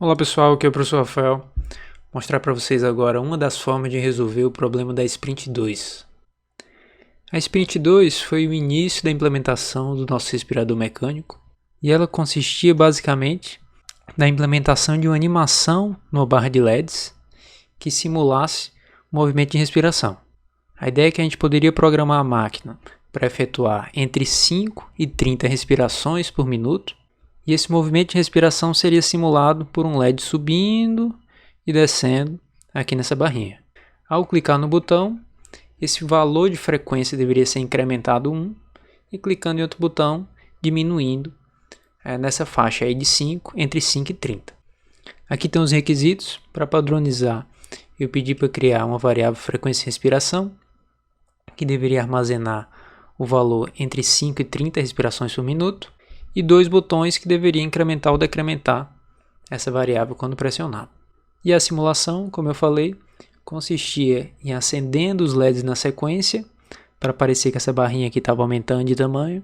Olá pessoal, aqui é o professor Rafael. Vou mostrar para vocês agora uma das formas de resolver o problema da Sprint 2. A Sprint 2 foi o início da implementação do nosso respirador mecânico e ela consistia basicamente na implementação de uma animação numa barra de LEDs que simulasse o movimento de respiração. A ideia é que a gente poderia programar a máquina para efetuar entre 5 e 30 respirações por minuto. E esse movimento de respiração seria simulado por um LED subindo e descendo aqui nessa barrinha. Ao clicar no botão, esse valor de frequência deveria ser incrementado 1 e clicando em outro botão, diminuindo nessa faixa aí de 5, entre 5 e 30. Aqui tem os requisitos. Para padronizar, eu pedi para criar uma variável frequência de respiração, que deveria armazenar o valor entre 5 e 30 respirações por minuto. E dois botões que deveriam incrementar ou decrementar essa variável quando pressionado. E a simulação, como eu falei, consistia em acendendo os LEDs na sequência, para parecer que essa barrinha aqui estava aumentando de tamanho,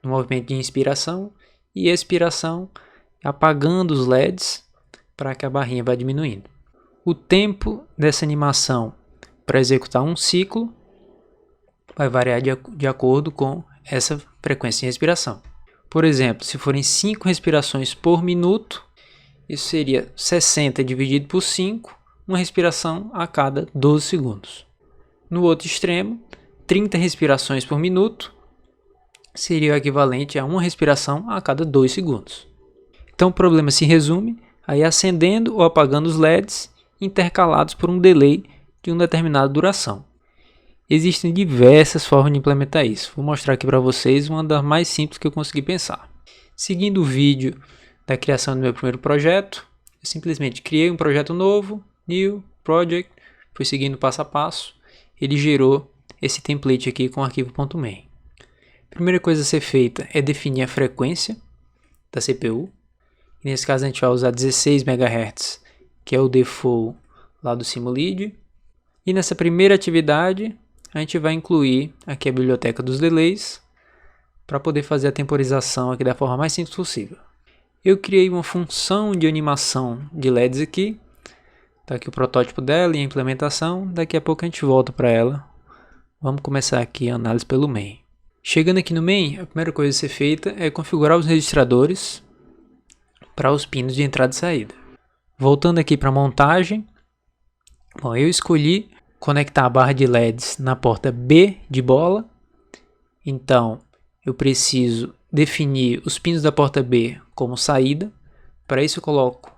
no movimento de inspiração, e expiração, apagando os LEDs, para que a barrinha vá diminuindo. O tempo dessa animação para executar um ciclo vai variar de acordo com essa frequência de respiração. Por exemplo, se forem 5 respirações por minuto, isso seria 60 dividido por 5, uma respiração a cada 12 segundos. No outro extremo, 30 respirações por minuto seria o equivalente a uma respiração a cada 2 segundos. Então o problema se resume a ir acendendo ou apagando os LEDs intercalados por um delay de uma determinada duração. Existem diversas formas de implementar isso. Vou mostrar aqui para vocês uma das mais simples que eu consegui pensar. Seguindo o vídeo da criação do meu primeiro projeto, eu simplesmente criei um projeto novo, New Project, fui seguindo passo a passo, ele gerou esse template aqui com arquivo.main. A primeira coisa a ser feita é definir a frequência da CPU. E nesse caso a gente vai usar 16 MHz, que é o default lá do Simulid. E nessa primeira atividade, a gente vai incluir aqui a biblioteca dos delays para poder fazer a temporização aqui da forma mais simples possível. Eu criei uma função de animação de LEDs aqui. Está aqui o protótipo dela e a implementação. Daqui a pouco a gente volta para ela. Vamos começar aqui a análise pelo main. Chegando aqui no main, a primeira coisa a ser feita é configurar os registradores para os pinos de entrada e saída. Voltando aqui para a montagem, bom, eu escolhi conectar a barra de LEDs na porta B de bola. Então, eu preciso definir os pinos da porta B como saída. Para isso eu coloco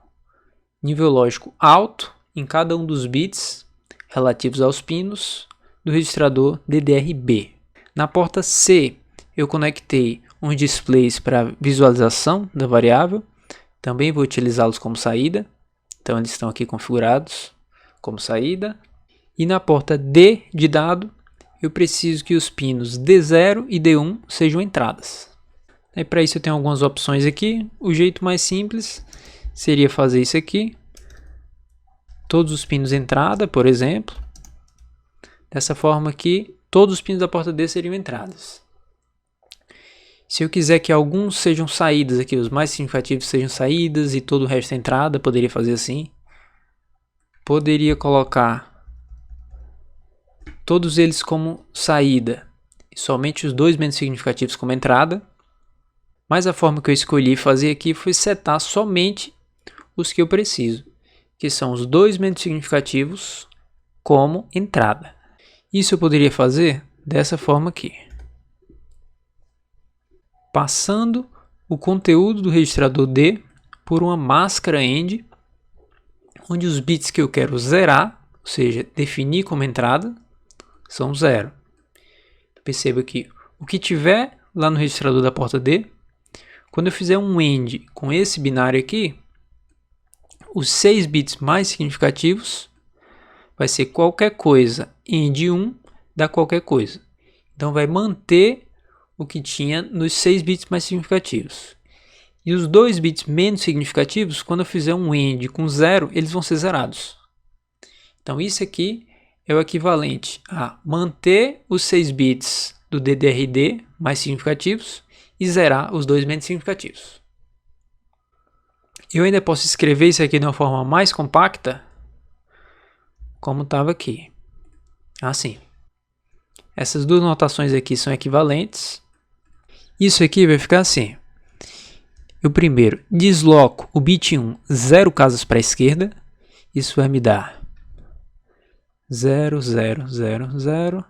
nível lógico alto em cada um dos bits relativos aos pinos do registrador DDR-B. Na porta C, eu conectei uns displays para visualização da variável. Também vou utilizá-los como saída. Então, eles estão aqui configurados como saída. E na porta D de dado, eu preciso que os pinos D0 e D1 sejam entradas. E para isso eu tenho algumas opções aqui. O jeito mais simples seria fazer isso aqui. Todos os pinos entrada, por exemplo. Dessa forma aqui, todos os pinos da porta D seriam entradas. Se eu quiser que alguns sejam saídas aqui, os mais significativos sejam saídas e todo o resto é entrada, poderia fazer assim. Poderia colocar todos eles como saída e somente os dois menos significativos como entrada. Mas a forma que eu escolhi fazer aqui foi setar somente os que eu preciso, que são os dois menos significativos como entrada. Isso eu poderia fazer dessa forma aqui. Passando o conteúdo do registrador D por uma máscara end, onde os bits que eu quero zerar, ou seja, definir como entrada, são 0. Perceba que o que tiver lá no registrador da porta D, quando eu fizer um AND com esse binário aqui, os 6 bits mais significativos vai ser qualquer coisa AND 1 dá qualquer coisa. Então vai manter o que tinha nos 6 bits mais significativos. E os 2 bits menos significativos, quando eu fizer um AND com 0, eles vão ser zerados. Então isso aqui é o equivalente a manter os 6 bits do DDR-D mais significativos e zerar os 2 menos significativos. Eu ainda posso escrever isso aqui de uma forma mais compacta, como estava aqui. Assim. Essas duas notações aqui são equivalentes. Isso aqui vai ficar assim. Eu primeiro desloco o bit 1 0 casas para a esquerda. Isso vai me dar 0, 0, 0, 0,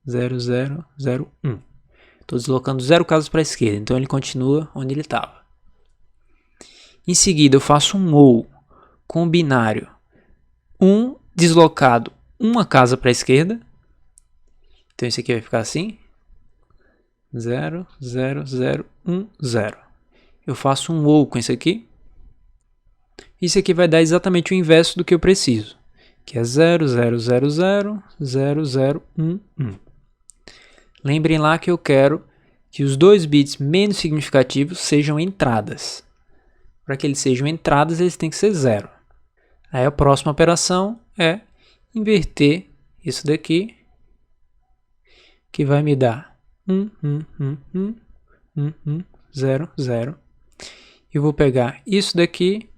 0, 0, 0, 1. Estou deslocando 0 casas para a esquerda, então ele continua onde ele estava. Em seguida, eu faço um OU com o binário 1 deslocado uma casa para a esquerda. Então isso aqui vai ficar assim. 0, 0, 0, 1, 0. Eu faço um OU com isso aqui. Isso aqui vai dar exatamente o inverso do que eu preciso, que é 0, 0, 0, 0, 0, 0, 1, 1. Lembrem lá que eu quero que os dois bits menos significativos sejam entradas. Para que eles sejam entradas, eles têm que ser 0. Aí a próxima operação é inverter isso daqui, que vai me dar 1, 1, 1, 1, 1, 1, 0, 0. Eu vou pegar isso daqui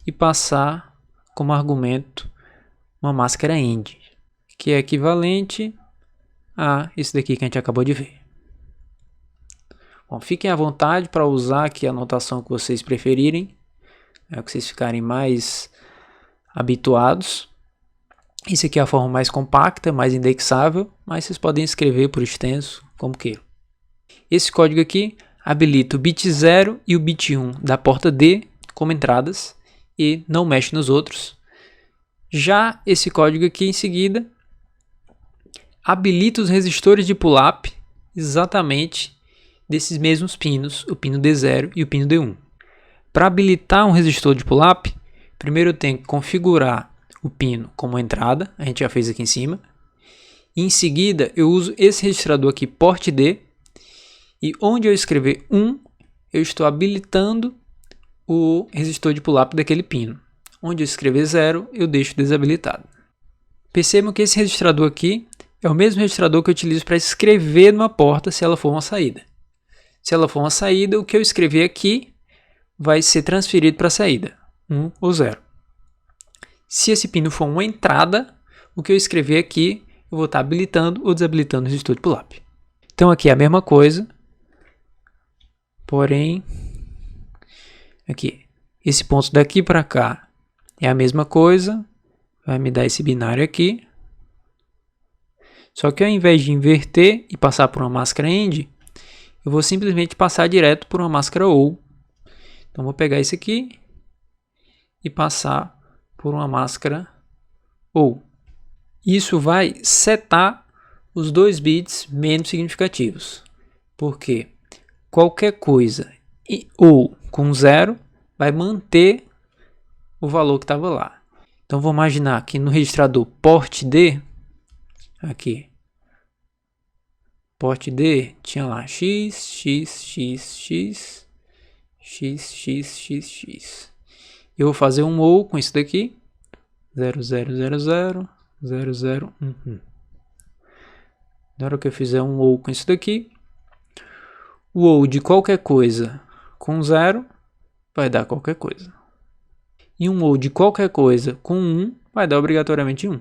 e passar como argumento uma máscara AND, que é equivalente a isso daqui que a gente acabou de ver. Bom, fiquem à vontade para usar aqui a notação que vocês preferirem, que vocês ficarem mais habituados. Isso aqui é a forma mais compacta, mais indexável, mas vocês podem escrever por extenso, como queiram. Esse código aqui habilita o bit 0 e o bit 1 da porta D como entradas e não mexe nos outros. Já esse código aqui em seguida habilita os resistores de pull-up exatamente desses mesmos pinos, o pino D0 e o pino D1. Para habilitar um resistor de pull-up, primeiro eu tenho que configurar o pino como entrada, a gente já fez aqui em cima. E em seguida eu uso esse registrador aqui, port D, e onde eu escrever 1, eu estou habilitando o resistor de pull-up daquele pino. Onde eu escrever 0, eu deixo desabilitado. Percebam que esse registrador aqui é o mesmo registrador que eu utilizo para escrever numa porta se ela for uma saída. Se ela for uma saída, o que eu escrever aqui vai ser transferido para a saída, 1 ou 0. Se esse pino for uma entrada, o que eu escrever aqui, eu vou estar habilitando ou desabilitando o resistor de pull-up. Então aqui é a mesma coisa, porém, aqui, esse ponto daqui para cá é a mesma coisa, vai me dar esse binário aqui. Só que ao invés de inverter e passar por uma máscara AND, eu vou simplesmente passar direto por uma máscara OU. Então vou pegar esse aqui e passar por uma máscara OU. Isso vai setar os dois bits menos significativos, porque qualquer coisa OU com 0 vai manter o valor que estava lá. Então vou imaginar que no registrador port D, aqui, port D tinha lá x, x, x, x, x, x, x, x. Eu vou fazer um OU com isso daqui, 0, 0, 0, 0, 0, 0, 1, 1. Na hora que eu fizer um OU com isso daqui, o OU de qualquer coisa com 0 vai dar qualquer coisa. E um OU de qualquer coisa com 1 vai dar obrigatoriamente 1.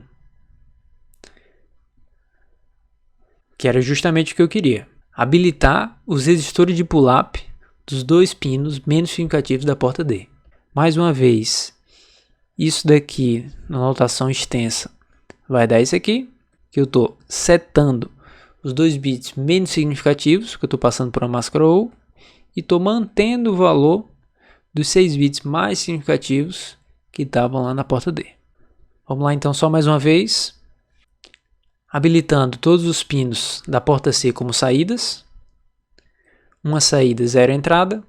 Que era justamente o que eu queria. Habilitar os resistores de pull-up dos dois pinos menos significativos da porta D. Mais uma vez, isso daqui na notação extensa vai dar isso aqui, que eu estou setando os dois bits menos significativos, que eu estou passando por uma máscara OU, e estou mantendo o valor dos 6 bits mais significativos que estavam lá na porta D. Vamos lá então só mais uma vez. Habilitando todos os pinos da porta C como saídas. Uma saída, 0 entrada.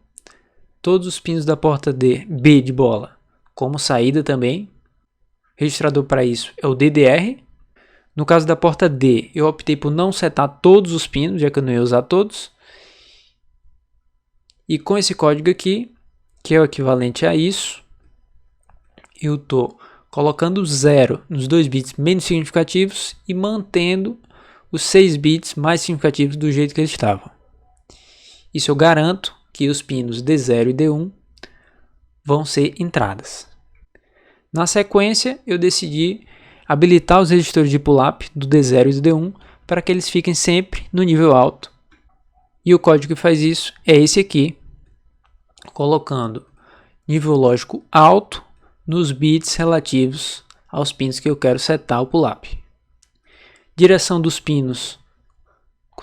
Todos os pinos da porta D, B de bola, como saída também. O registrador para isso é o DDR. No caso da porta D, eu optei por não setar todos os pinos, já que eu não ia usar todos. E com esse código aqui, que é o equivalente a isso, eu estou colocando 0 nos dois bits menos significativos e mantendo os 6 bits mais significativos do jeito que eles estavam. Isso eu garanto que os pinos D0 e D1 vão ser entradas. Na sequência, eu decidi habilitar os resistores de pull-up do D0 e do D1 para que eles fiquem sempre no nível alto. E o código que faz isso é esse aqui, colocando nível lógico alto nos bits relativos aos pinos que eu quero setar o pull-up. Direção dos pinos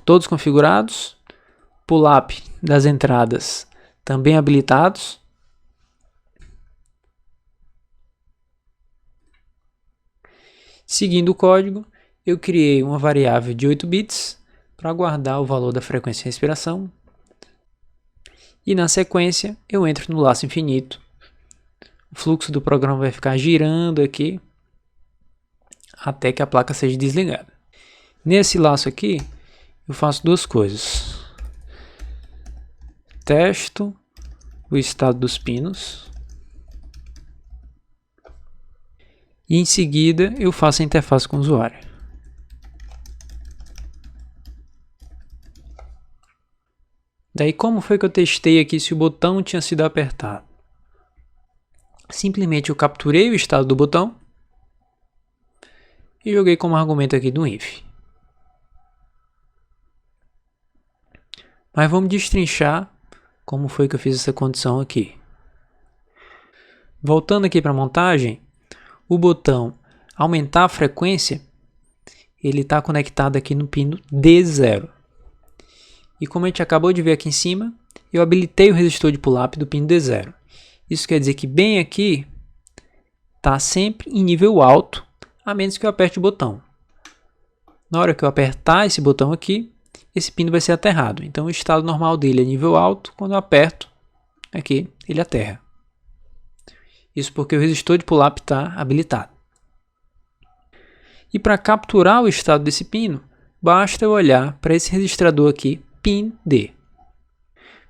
todos configurados, pull-up das entradas também habilitados. Seguindo o código, eu criei uma variável de 8 bits para guardar o valor da frequência de respiração. E na sequência, eu entro no laço infinito. O fluxo do programa vai ficar girando aqui até que a placa seja desligada. Nesse laço aqui, eu faço duas coisas. Testo o estado dos pinos. E em seguida, eu faço a interface com o usuário. Daí, como foi que eu testei aqui se o botão tinha sido apertado? Simplesmente eu capturei o estado do botão e joguei como argumento aqui do if. Mas vamos destrinchar como foi que eu fiz essa condição aqui. Voltando aqui para a montagem, o botão aumentar a frequência, ele está conectado aqui no pino D0. E como a gente acabou de ver aqui em cima, eu habilitei o resistor de pull-up do pino D0. Isso quer dizer que bem aqui está sempre em nível alto, a menos que eu aperte o botão. Na hora que eu apertar esse botão aqui, esse pino vai ser aterrado. Então o estado normal dele é nível alto, quando eu aperto aqui, ele aterra. Isso porque o resistor de pull-up está habilitado. E para capturar o estado desse pino, basta eu olhar para esse registrador aqui, pin D.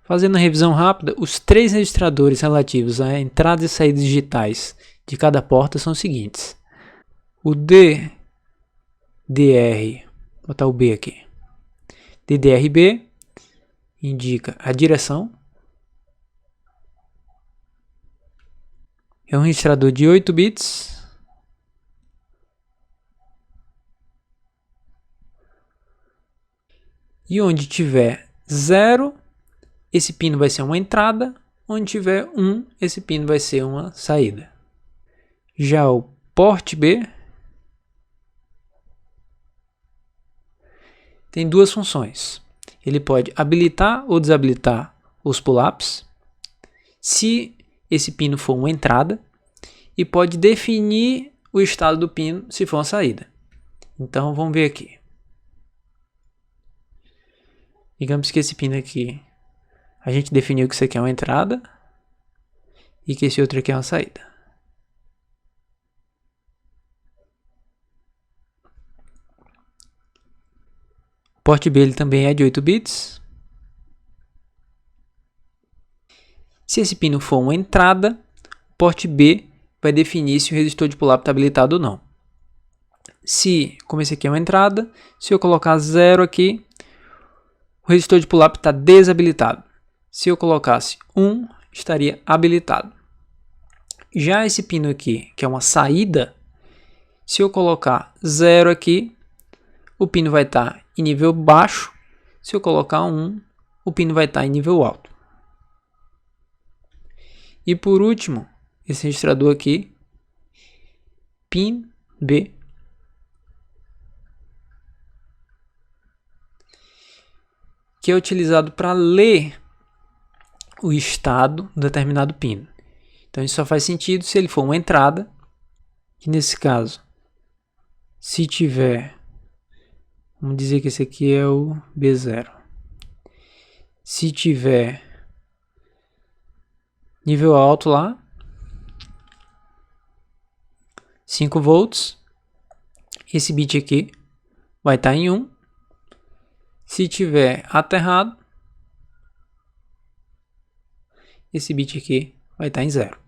Fazendo uma revisão rápida, os 3 registradores relativos a entradas e saídas digitais de cada porta são os seguintes. O DDR, vou botar o B aqui. DDRB indica a direção. É um registrador de 8 bits. E onde tiver 0, esse pino vai ser uma entrada. Onde tiver 1, esse pino vai ser uma saída. Já o port B tem duas funções. Ele pode habilitar ou desabilitar os pull-ups, se esse pino for uma entrada, e pode definir o estado do pino se for uma saída. Então vamos ver aqui. Digamos que esse pino aqui, a gente definiu que isso aqui é uma entrada e que esse outro aqui é uma saída. O port B ele também é de 8 bits. Se esse pino for uma entrada, o port B vai definir se o resistor de pull-up está habilitado ou não. Se, como esse aqui é uma entrada, se eu colocar 0 aqui, o resistor de pull-up está desabilitado. Se eu colocasse 1, estaria habilitado. Já esse pino aqui, que é uma saída, se eu colocar 0 aqui, o pino vai estar em nível baixo. Se eu colocar 1, o pino vai estar em nível alto. E por último, esse registrador aqui, pin B, que é utilizado para ler o estado de determinado pino. Então isso só faz sentido se ele for uma entrada, que nesse caso, se tiver, vamos dizer que esse aqui é o B0. Se tiver nível alto lá, 5 volts, esse bit aqui vai estar em 1. Se tiver aterrado, esse bit aqui vai estar em 0.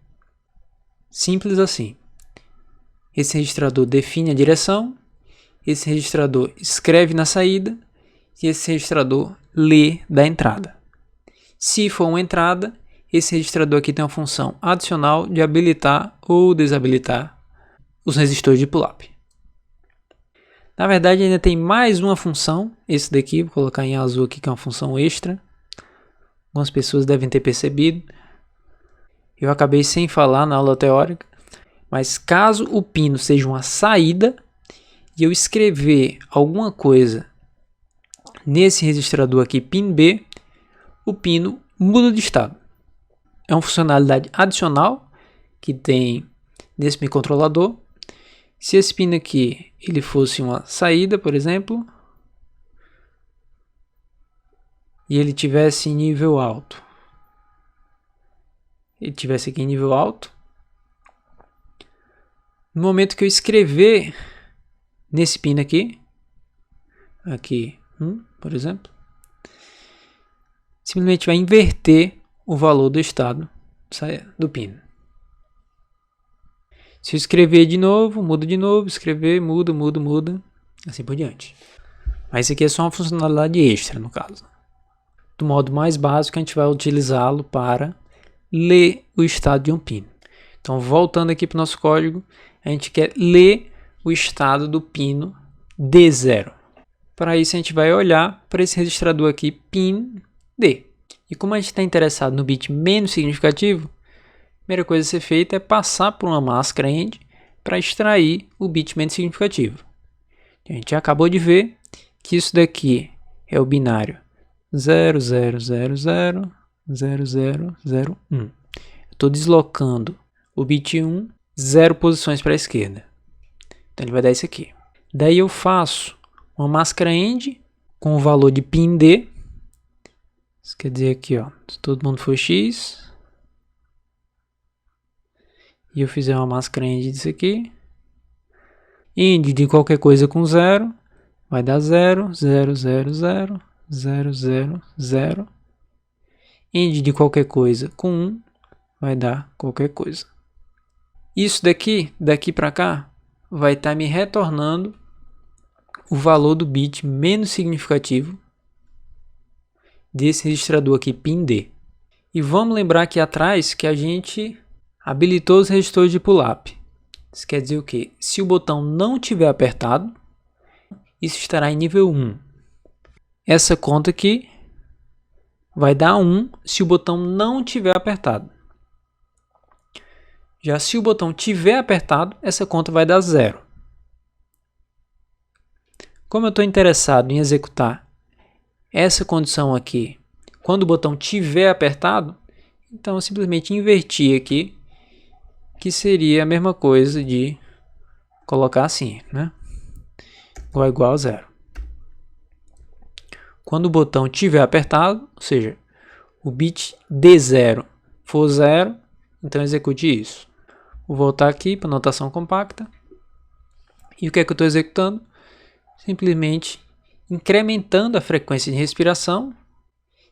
Simples assim. Esse registrador define a direção, esse registrador escreve na saída e esse registrador lê da entrada. Se for uma entrada, esse registrador aqui tem uma função adicional de habilitar ou desabilitar os resistores de pull-up. Na verdade, ainda tem mais uma função, esse daqui, vou colocar em azul aqui, que é uma função extra. Algumas pessoas devem ter percebido. Eu acabei sem falar na aula teórica, mas caso o pino seja uma saída e eu escrever alguma coisa nesse registrador aqui, pin B, o pino muda de estado. É uma funcionalidade adicional que tem nesse microcontrolador. Se esse pino aqui ele fosse uma saída, por exemplo, e ele tivesse em nível alto, no momento que eu escrever nesse pino aqui, por exemplo, simplesmente vai inverter o valor do estado do pino. Se eu escrever de novo, muda de novo, escrever, muda, assim por diante. Mas isso aqui é só uma funcionalidade extra, no caso. Do modo mais básico, a gente vai utilizá-lo para ler o estado de um pino. Então, voltando aqui para o nosso código, a gente quer ler o estado do pino D0. Para isso, a gente vai olhar para esse registrador aqui, pin D. E como a gente está interessado no bit menos significativo, a primeira coisa a ser feita é passar por uma máscara AND para extrair o bit menos significativo. A gente acabou de ver que isso daqui é o binário 00000001. Estou deslocando o bit 1 0 posições para a esquerda. Então ele vai dar isso aqui. Daí eu faço uma máscara AND com o valor de pin D. Isso quer dizer aqui, ó, se todo mundo for X, e eu fizer uma máscara AND disso aqui, AND de qualquer coisa com 0, vai dar 0, 0, 0, 0, 0, 0, 0. AND de qualquer coisa com 1, vai dar qualquer coisa. Isso daqui para cá, vai estar me retornando o valor do bit menos significativo desse registrador aqui, pin D. E vamos lembrar aqui atrás que a gente habilitou os registores de pull-up. Isso quer dizer o quê? Se o botão não tiver apertado, isso estará em nível 1. Essa conta aqui vai dar 1 se o botão não tiver apertado. Já se o botão tiver apertado, essa conta vai dar 0. Como eu estou interessado em executar essa condição aqui, quando o botão tiver apertado, então eu simplesmente inverti aqui, que seria a mesma coisa de colocar assim, né? Igual a 0. Quando o botão tiver apertado, ou seja, o bit D0 for 0, então execute isso. Vou voltar aqui para notação compacta. E o que é que eu estou executando? Simplesmente incrementando a frequência de respiração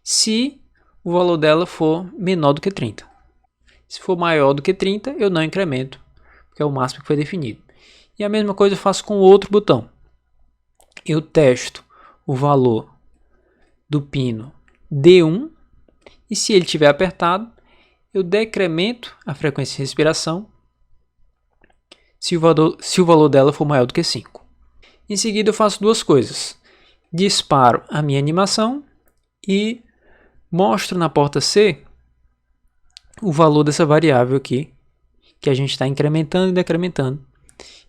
se o valor dela for menor do que 30. Se for maior do que 30, eu não incremento, porque é o máximo que foi definido. E a mesma coisa eu faço com o outro botão. Eu testo o valor do pino D1 e se ele estiver apertado, eu decremento a frequência de respiração se o valor dela for maior do que 5. Em seguida eu faço duas coisas. Disparo a minha animação e mostro na porta C o valor dessa variável aqui, que a gente está incrementando e decrementando.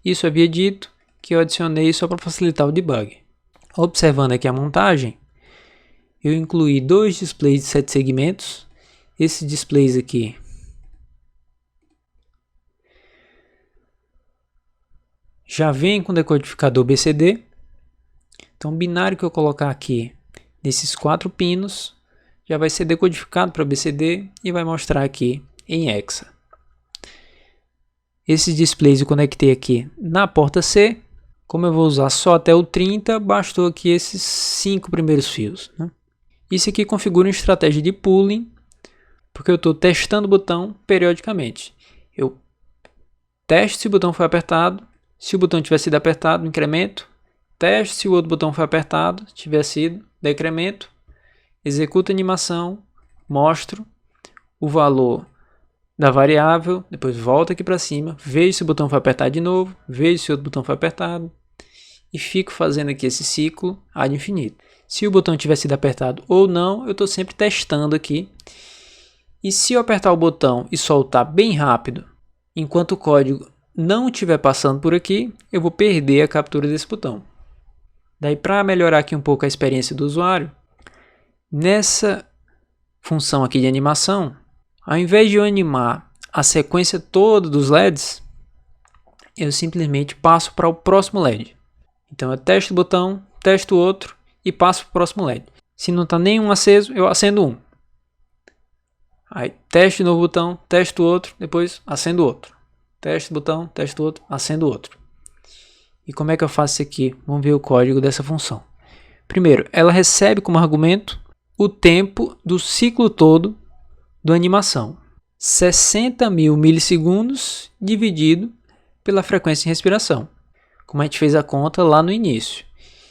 Isso havia dito que eu adicionei só para facilitar o debug. Observando aqui a montagem, eu incluí dois displays de 7 segmentos. Esses displays aqui já vem com decodificador BCD. Então o binário que eu colocar aqui nesses 4 pinos já vai ser decodificado para BCD e vai mostrar aqui em hexa. Esses displays eu conectei aqui na porta C. Como eu vou usar só até o 30, bastou aqui esses 5 primeiros fios, né? Isso aqui configura uma estratégia de pooling, porque eu estou testando o botão periodicamente. Eu testo se o botão foi apertado. Se o botão tiver sido apertado, incremento. Teste se o outro botão foi apertado, tiver sido, decremento. Executo a animação, mostro o valor da variável, depois volta aqui para cima, vejo se o botão foi apertado de novo, vejo se outro botão foi apertado e fico fazendo aqui esse ciclo ad infinito. Se o botão tiver sido apertado ou não, eu estou sempre testando aqui. E se eu apertar o botão e soltar bem rápido, enquanto o código não estiver passando por aqui, eu vou perder a captura desse botão. Daí, para melhorar aqui um pouco a experiência do usuário, nessa função aqui de animação, ao invés de eu animar a sequência toda dos LEDs, eu simplesmente passo para o próximo LED. Então eu testo o botão, testo o outro e passo para o próximo LED. Se não está nenhum aceso, eu acendo um. Aí testo de novo o botão, testo o outro, depois acendo o outro. Testo o botão, testo o outro, acendo o outro. E como é que eu faço isso aqui? Vamos ver o código dessa função. Primeiro, ela recebe como argumento o tempo do ciclo todo da animação. 60.000 milissegundos dividido pela frequência de respiração. Como a gente fez a conta lá no início.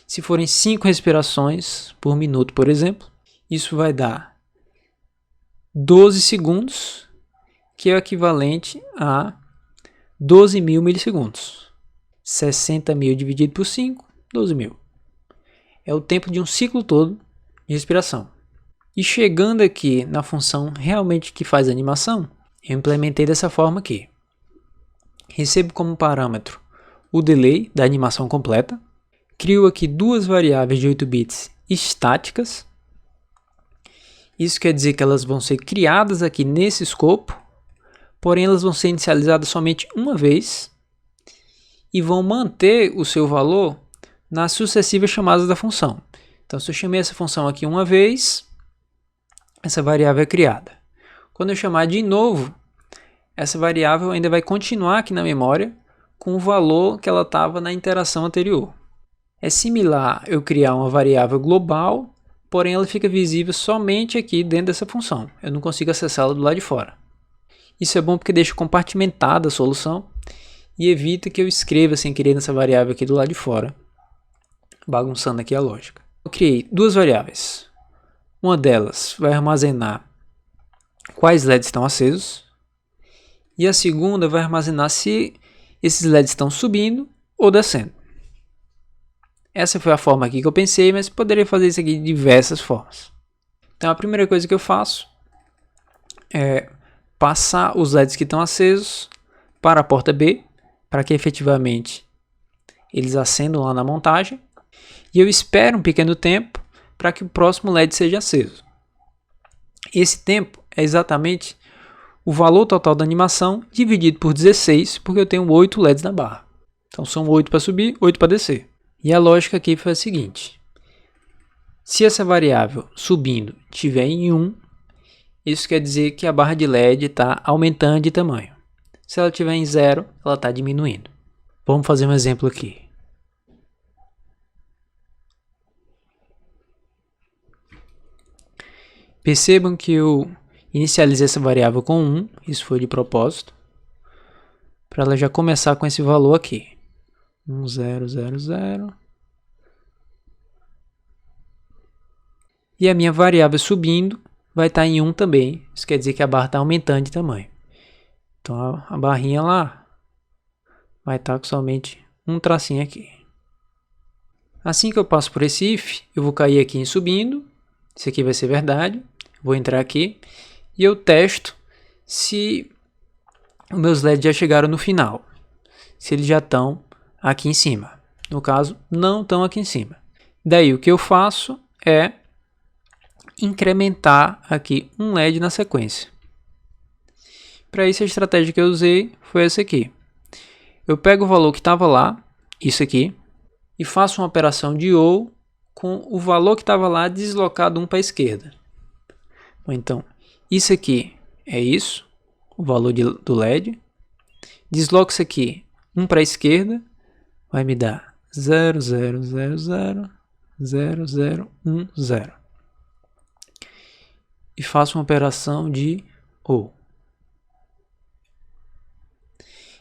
Se forem 5 respirações por minuto, por exemplo, isso vai dar 12 segundos, que é o equivalente a 12.000 milissegundos. 60.000 dividido por 5, 12.000. É o tempo de um ciclo todo de respiração. E chegando aqui na função realmente que faz a animação, eu implementei dessa forma aqui. Recebo como parâmetro o delay da animação completa. Crio aqui duas variáveis de 8 bits estáticas. Isso quer dizer que elas vão ser criadas aqui nesse escopo, porém elas vão ser inicializadas somente uma vez e vão manter o seu valor nas sucessivas chamadas da função. Então, se eu chamei essa função aqui uma vez, essa variável é criada. Quando eu chamar de novo, essa variável ainda vai continuar aqui na memória com o valor que ela estava na interação anterior. É similar eu criar uma variável global, porém ela fica visível somente aqui dentro dessa função. Eu não consigo acessá-la do lado de fora. Isso é bom porque deixa compartimentada a solução e evita que eu escreva sem querer nessa variável aqui do lado de fora, bagunçando aqui a lógica. Eu criei duas variáveis. Uma delas vai armazenar quais LEDs estão acesos e a segunda vai armazenar se esses LEDs estão subindo ou descendo. Essa foi a forma aqui que eu pensei, mas poderia fazer isso aqui de diversas formas. Então a primeira coisa que eu faço é passar os LEDs que estão acesos para a porta B, para que efetivamente eles acendam lá na montagem. E eu espero um pequeno tempo para que o próximo LED seja aceso. Esse tempo é exatamente o valor total da animação dividido por 16, porque eu tenho 8 LEDs na barra. Então são 8 para subir, 8 para descer. E a lógica aqui foi a seguinte: se essa variável subindo estiver em 1, isso quer dizer que a barra de LED está aumentando de tamanho. Se ela estiver em 0, ela está diminuindo. Vamos fazer um exemplo aqui. Percebam que eu inicializei essa variável com 1, isso foi de propósito, para ela já começar com esse valor aqui. 1, 0, 0, 0. E a minha variável subindo vai estar em 1 também, isso quer dizer que a barra está aumentando de tamanho. Então a barrinha lá vai estar com somente um tracinho aqui. Assim que eu passo por esse if, eu vou cair aqui em subindo, isso aqui vai ser verdade. Vou entrar aqui e eu testo se os meus LEDs já chegaram no final. Se eles já estão aqui em cima. No caso, não estão aqui em cima. Daí o que eu faço é incrementar aqui um LED na sequência. Para isso a estratégia que eu usei foi essa aqui. Eu pego o valor que estava lá, isso aqui, e faço uma operação de OR com o valor que estava lá deslocado um para a esquerda. Então, isso aqui é isso, o valor do LED. Desloco isso aqui um para a esquerda, vai me dar 0, 0, 0, 0, 0, 0, 1, 0. E faço uma operação de OR.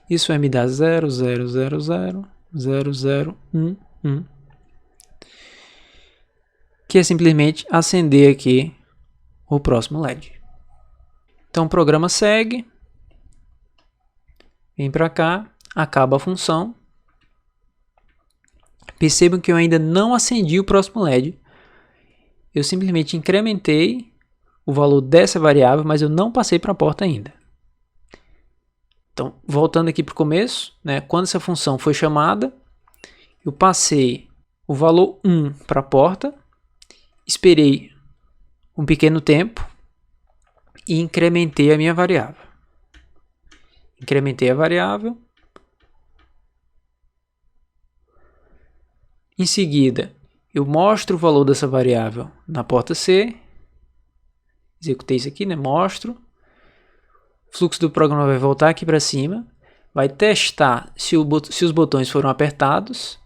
Isso vai me dar 0, 0, 0, 0, 0, 0, 1, 1. Que é simplesmente acender aqui o próximo LED. Então o programa segue, vem para cá, acaba a função. Percebam que eu ainda não acendi o próximo LED. Eu simplesmente incrementei o valor dessa variável, mas eu não passei para a porta ainda. Então, voltando aqui para o começo, né, quando essa função foi chamada, eu passei o valor 1 para a porta, esperei um pequeno tempo e incrementei a minha variável. Incrementei a variável. Em seguida, eu mostro o valor dessa variável na porta C. Executei isso aqui, né? Mostro. O fluxo do programa vai voltar aqui para cima. Vai testar se os botões foram apertados.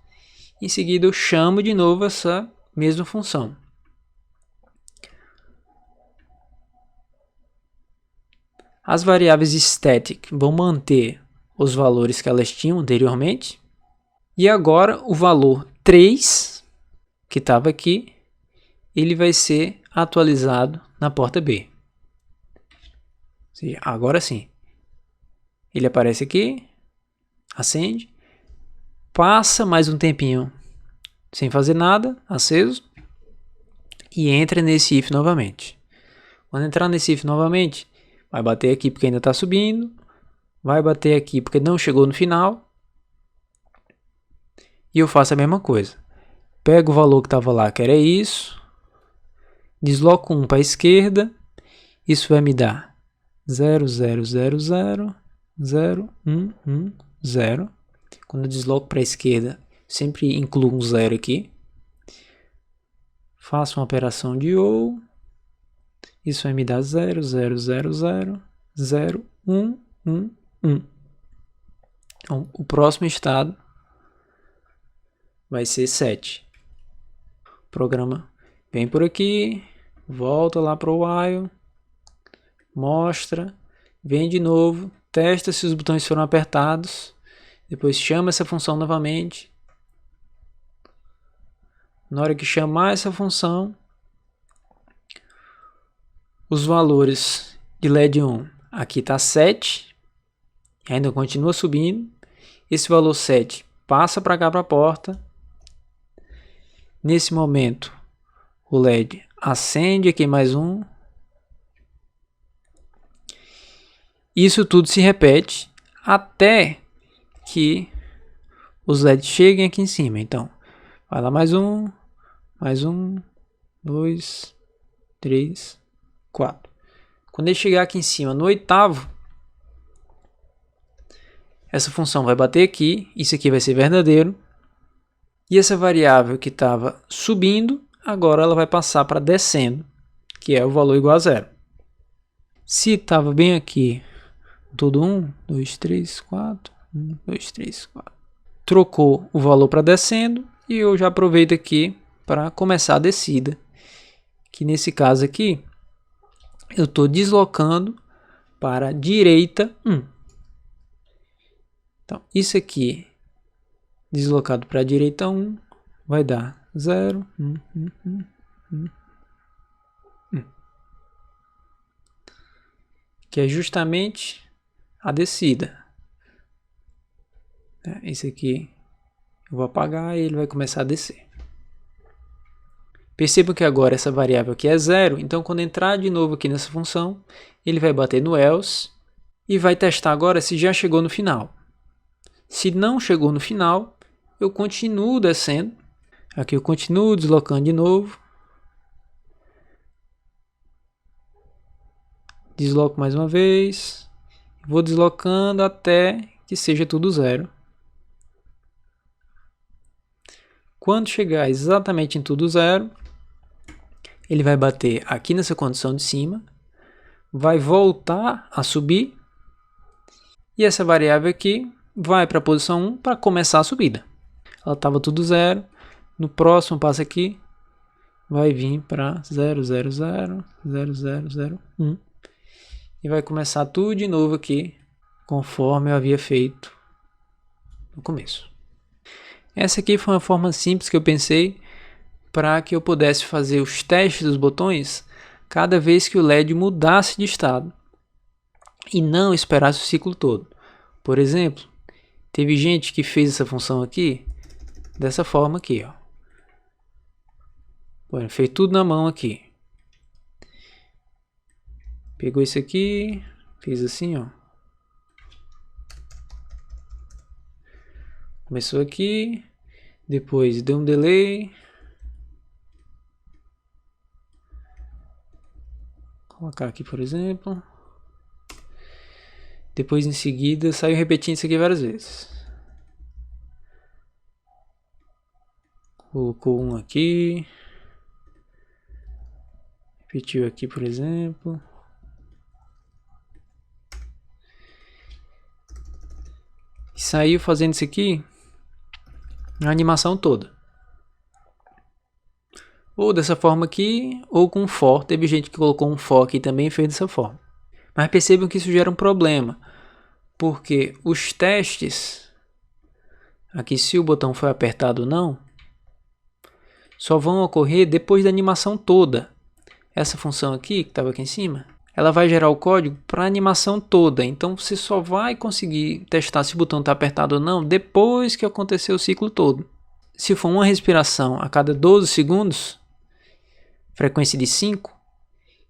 Em seguida, eu chamo de novo essa mesma função. As variáveis static vão manter os valores que elas tinham anteriormente. E agora o valor 3, que estava aqui, ele vai ser atualizado na porta B. Ou seja, agora sim. Ele aparece aqui, acende, passa mais um tempinho sem fazer nada, aceso, e entra nesse if novamente. Quando entrar nesse if novamente, vai bater aqui porque ainda está subindo, vai bater aqui porque não chegou no final, e eu faço a mesma coisa. Pego o valor que estava lá, que era isso, desloco 1 para a esquerda, isso vai me dar 0,000,0,1,1,0. Quando eu desloco para a esquerda, sempre incluo um 0 aqui. Faço uma operação de OR. Isso vai me dar 0,000,0,1,1,1. Então, o próximo estado vai ser 7. O programa vem por aqui, volta lá para o while, mostra, vem de novo, testa se os botões foram apertados, depois chama essa função novamente. Na hora que chamar essa função, os valores de LED 1, aqui está 7, ainda continua subindo. Esse valor 7 passa para cá para a porta. Nesse momento, o LED acende aqui mais um. Isso tudo se repete até que os LEDs cheguem aqui em cima. Então, vai lá mais um, 2, 3, 4. Quando ele chegar aqui em cima, no 8º, essa função vai bater aqui, isso aqui vai ser verdadeiro. E essa variável que estava subindo, agora ela vai passar para descendo, que é o valor igual a 0. Se estava bem aqui, todo 1, 2, 3, 4, 1, 2, 3, 4. Trocou o valor para descendo e eu já aproveito aqui para começar a descida. Que nesse caso aqui, eu estou deslocando para a direita 1. Então, isso aqui, deslocado para a direita 1, vai dar 0, 1, 1, 1, 1, 1. Que é justamente a descida. Esse aqui eu vou apagar e ele vai começar a descer. Percebam que agora essa variável aqui é 0, então quando entrar de novo aqui nessa função, ele vai bater no else e vai testar agora se já chegou no final. Se não chegou no final, eu continuo descendo. Aqui eu continuo deslocando de novo. Desloco mais uma vez. Vou deslocando até que seja tudo 0. Quando chegar exatamente em tudo 0, ele vai bater aqui nessa condição de cima, vai voltar a subir, e essa variável aqui vai para a posição 1 para começar a subida. Ela estava tudo 0, no próximo passo aqui, vai vir para 0,0,0,0,0,1 e vai começar tudo de novo aqui, conforme eu havia feito no começo. Essa aqui foi uma forma simples que eu pensei para que eu pudesse fazer os testes dos botões cada vez que o LED mudasse de estado. e não esperasse o ciclo todo. Por exemplo, teve gente que fez essa função aqui dessa forma aqui, ó. Bom, fez tudo na mão aqui. Pegou isso aqui, fez assim, ó. Começou aqui, depois deu um delay. Vou colocar aqui, por exemplo. Depois em seguida saiu repetindo isso aqui várias vezes. Colocou um aqui. Repetiu aqui, por exemplo. E saiu fazendo isso aqui a animação toda. Ou dessa forma aqui, ou com um for. Teve gente que colocou um for aqui também e fez dessa forma. Mas percebam que isso gera um problema. Porque os testes, aqui se o botão foi apertado ou não, só vão ocorrer depois da animação toda. Essa função aqui, que estava aqui em cima, ela vai gerar o código para a animação toda. Então você só vai conseguir testar se o botão está apertado ou não depois que acontecer o ciclo todo. Se for uma respiração a cada 12 segundos, frequência de 5,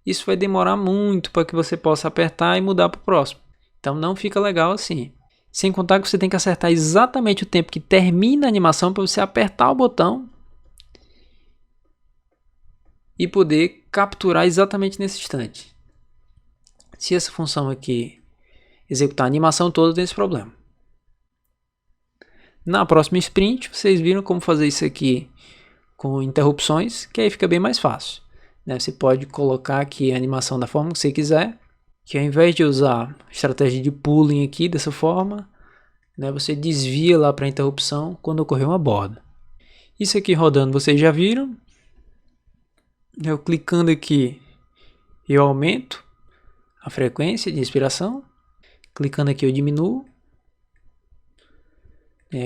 isso vai demorar muito para que você possa apertar e mudar para o próximo. Então não fica legal assim. Sem contar que você tem que acertar exatamente o tempo que termina a animação para você apertar o botão e poder capturar exatamente nesse instante. Se essa função aqui executar a animação toda, tem esse problema. Na próxima sprint, vocês viram como fazer isso aqui com interrupções, que aí fica bem mais fácil. Você pode colocar aqui a animação da forma que você quiser, que ao invés de usar a estratégia de pooling aqui dessa forma, você desvia lá para a interrupção quando ocorrer uma borda. Isso aqui rodando vocês já viram. Eu clicando aqui, eu aumento a frequência de respiração. Clicando aqui eu diminuo.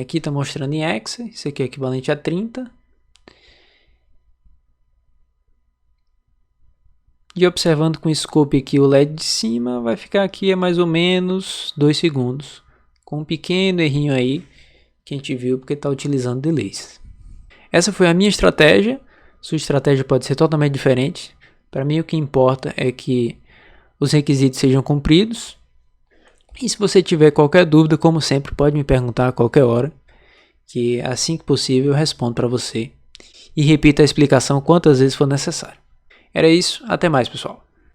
Aqui está mostrando em hexa, isso aqui é equivalente a 30. E observando com o scope aqui o LED de cima, vai ficar aqui a mais ou menos 2 segundos. Com um pequeno errinho aí, que a gente viu porque está utilizando delays. Essa foi a minha estratégia. Sua estratégia pode ser totalmente diferente. Para mim o que importa é que os requisitos sejam cumpridos. E se você tiver qualquer dúvida, como sempre, pode me perguntar a qualquer hora, que assim que possível eu respondo para você. E repito a explicação quantas vezes for necessário. Era isso, até mais pessoal.